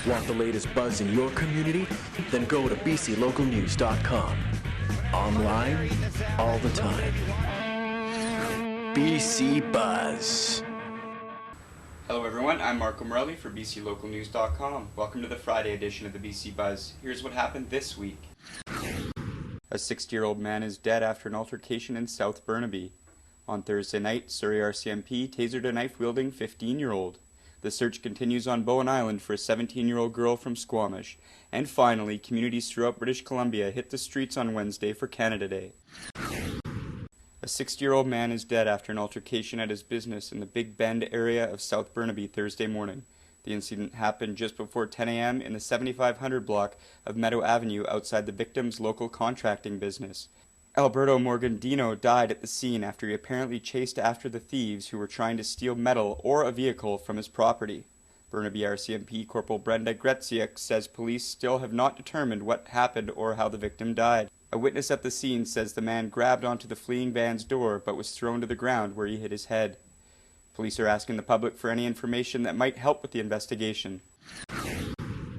Want the latest buzz in your community? Then go to bclocalnews.com. Online, all the time. BC Buzz. Hello everyone, I'm Marco Morelli for bclocalnews.com. Welcome to the Friday edition of the BC Buzz. Here's what happened this week. A 60-year-old man is dead after an altercation in South Burnaby. On Thursday night, Surrey RCMP tasered a knife-wielding 15-year-old. The search continues on Bowen Island for a 17-year-old girl from Squamish. And finally, communities throughout British Columbia hit the streets on Wednesday for Canada Day. A 60-year-old man is dead after an altercation at his business in the Big Bend area of South Burnaby Thursday morning. The incident happened just before 10 a.m. in the 7500 block of Meadow Avenue outside the victim's local contracting business. Alberto Morgandino died at the scene after he apparently chased after the thieves who were trying to steal metal or a vehicle from his property. Burnaby RCMP Corporal Brenda Gretsiak says police still have not determined what happened or how the victim died. A witness at the scene says the man grabbed onto the fleeing van's door but was thrown to the ground where he hit his head. Police are asking the public for any information that might help with the investigation.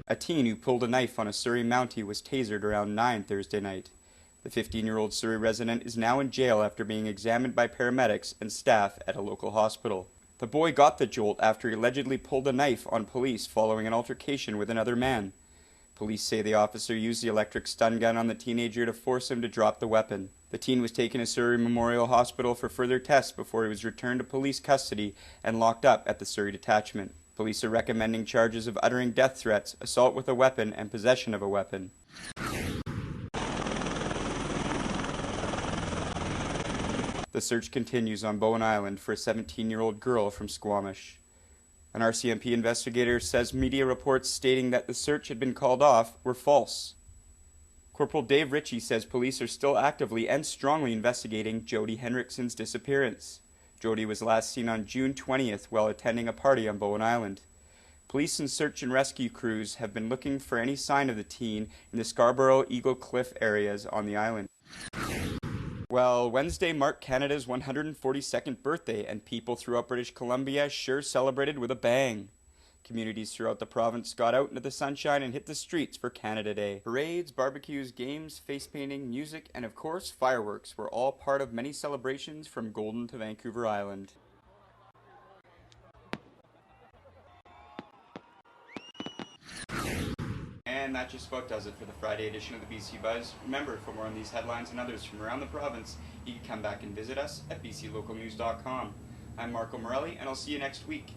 A teen who pulled a knife on a Surrey Mountie was tasered around 9 Thursday night. The 15-year-old Surrey resident is now in jail after being examined by paramedics and staff at a local hospital. The boy got the jolt after he allegedly pulled a knife on police following an altercation with another man. Police say the officer used the electric stun gun on the teenager to force him to drop the weapon. The teen was taken to Surrey Memorial Hospital for further tests before he was returned to police custody and locked up at the Surrey detachment. Police are recommending charges of uttering death threats, assault with a weapon, and possession of a weapon. The search continues on Bowen Island for a 17-year-old girl from Squamish. An RCMP investigator says media reports stating that the search had been called off were false. Corporal Dave Ritchie says police are still actively and strongly investigating Jody Henrikson's disappearance. Jody was last seen on June 20th while attending a party on Bowen Island. Police and search and rescue crews have been looking for any sign of the teen in the Scarborough-Eagle Cliff areas on the island. Well, Wednesday marked Canada's 142nd birthday, and people throughout British Columbia sure celebrated with a bang. Communities throughout the province got out into the sunshine and hit the streets for Canada Day. Parades, barbecues, games, face painting, music, and of course fireworks were all part of many celebrations from Golden to Vancouver Island. And that just about does it for the Friday edition of the BC Buzz. Remember, for more on these headlines and others from around the province, you can come back and visit us at bclocalnews.com. I'm Marco Morelli, and I'll see you next week.